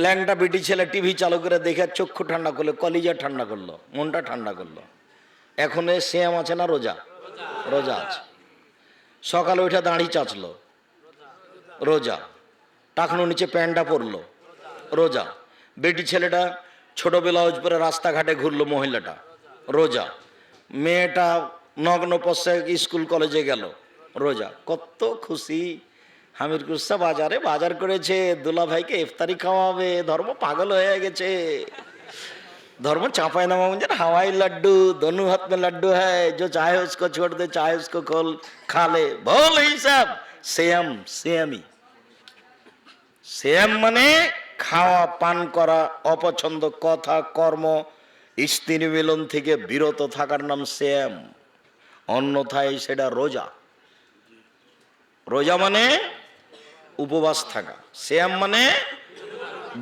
Speaker 1: ল্যাংটা বিটি ছেলে টিভি চালু করে দেখে চক্ষু ঠান্ডা করলো, কলিজা ঠান্ডা করলো, মনটা ঠান্ডা করলো, এখন এ সিয়াম আছে না রোজা? রোজা আছে। সকালে উঠে দাঁড়ি চাচলো, রোজা। টাকনো নিচে প্যান্টটা পরলো, রোজা। বেটি ছেলেটা ছোট ব্লাউজ পরে রাস্তাঘাটে ঘুরলো, মহিলাটা, রোজা। মেয়েটা নগ্ন পোশাক স্কুল কলেজে গেল, রোজা। কত খুশি, হামির কুস্সা বাজারে বাজার করেছে, দুলা ভাইকে ইফতারি খাওয়াবে, ধর্ম পাগল হয়ে গেছে। धर्म चापाई नामा मुझे हवाई लड्डू, दोनों हाथ में लड्डू है, जो चाहे उसको छोड़ दे, चाहे उसको खोल खा ले। बोल ही सब सेम सेमी। सेम माने खावा पान करा, अपछंद कथा कर्म स्त्री मिलन থেকে বিরত থাকার নাম সেম। অন্যথায় সেটা রোজা। রোজা মানে উপবাস থাকা, সেম মানে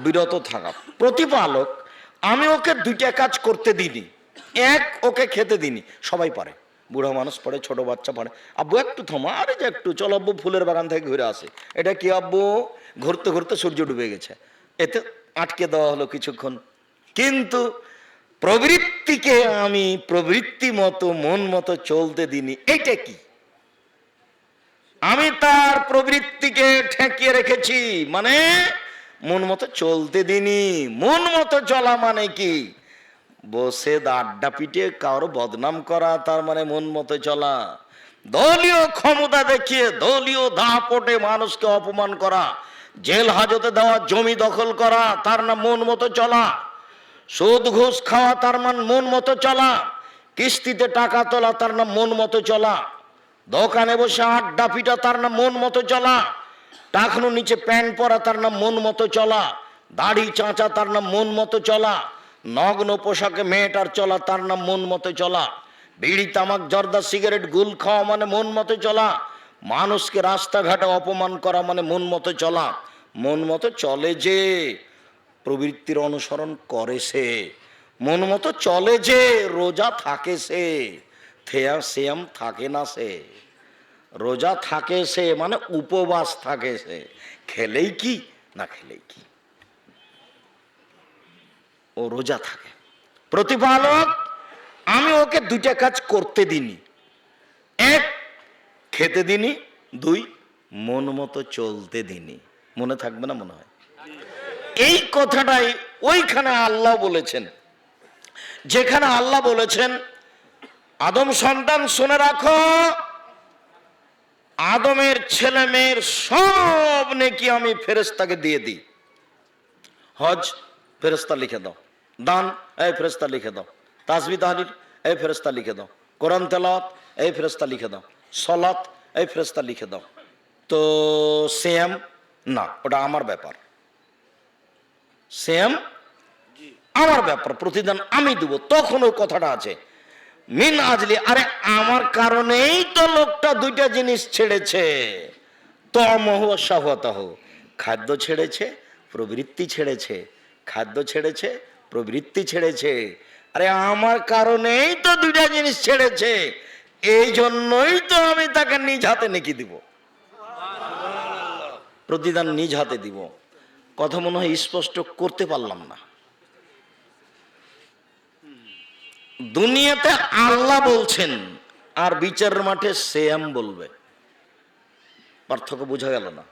Speaker 1: বিরত থাকা। প্রতিপালক আমি ওকে 2টা কাজ করতে দিনি, এক ওকে খেতে দিনি। সবাই পারে, বুড়া মানুষ পারে, ছোট বাচ্চা পারে। আব্বু একটু থামা, আরে যে একটু চলো আব্বু ফুলের বাগান থেকে ঘুরে আসে। এটা কি আব্বু? ঘুরতে ঘুরতে সূর্য ডুবে গেছে, এতে আটকে দেওয়া হলো কিছুক্ষণ। কিন্তু প্রবৃত্তিকে আমি প্রবৃত্তি মতো মন মতো চলতে দিনি, এইটা কি? আমি তার প্রবৃত্তিকে ঠেকিয়ে রেখেছি, মানে মন মতো চলতে দিনি। মন মতো চলা মানে কি? বসে আড্ডা পিটে কারো বদনাম করা, তার মানে মন মতো চলা। দলীয় ক্ষমতা দেখিয়ে দলীয় দাপটে মানুষকে অপমান করা, জেল হাজতে দেওয়া, জমি দখল করা, তার নাম মন মতো চলা। সুদ ঘুষ খাওয়া, তার মান মন মতো চলা। কিস্তিতে টাকা তোলা, তার নাম মন মতো চলা। দোকানে বসে আড্ডা পিটা, তার নাম মন মতো চলা। টাকনো নিচে প্যান্ট পরা, তার নাম মন মতো চলা। দাড়ি চাঁচা, তার নাম মন মতো চলা। নগ্ন পোশাকে মেয়েটার চলা, তার নাম মন মতো চলা। বিড়ি তামাক জর্দা সিগারেট গুল খাওয়া মানে মন মতো চলা। মানুষকে রাস্তাঘাটে অপমান করা মানে মন মতো চলা। মন মতো চলে যে, প্রবৃত্তির অনুসরণ করে সে। মন মতো চলে যে, রোজা থাকে সে, সেয়াম থাকে না সে। রোজা থাকে সে মানে উপবাস থাকে সে, খেলেই কি না খেলেই কি, ও রোজা থাকে। প্রতিপালক আমি ওকে 2টা কাজ করতে দিনি, এক খেতে দিনি, 2 মন মতো চলতে দিনি। মনে থাকবে না মনে হয়? এই কথাটাই ওইখানে আল্লাহ বলেছেন, যেখানে আল্লাহ বলেছেন আদম সন্তান শুনে রাখো, আদমের ছেলে মেয়ের সব নেকি আমি ফেরেশতাকে দিয়ে দিই। হজ ফেরেশতা লিখে দাও, দান এই ফেরেশতা লিখে দাও, তাসবিহ তাহলিল এই ফেরেশতা লিখে দাও, কোরআন তেলাওয়াত এই ফেরেশতা লিখে দাও, সালাত এই ফেরেশতা লিখে দাও। তো সিয়াম না, ওটা আমার ব্যাপার। সিয়াম আমার ব্যাপার, প্রতিদান আমি দেব। তখন ওই কথাটা আছে মিন আজলি, আরে আমার কারণেই তো লোকটা দুইটা জিনিস ছেড়েছে। তমহ শাহওয়াতাহ, খাদ্য ছেড়েছে, প্রবৃত্তি ছেড়েছে, খাদ্য ছেড়েছে, প্রবৃত্তি ছেড়েছে। আরে আমার কারণেই তো দুইটা জিনিস ছেড়েছে, এই জন্যই তো আমি তাকে নিজ হাতে নেকি দিব, প্রতিদান নিজ হাতে দিব। কথা মনে হয় স্পষ্ট করতে পারলাম না। দুনিয়াতে আল্লাহ বলছেন, আর বিচারের মাঠে সেম বলবে। পার্থক্য বোঝা গেল না?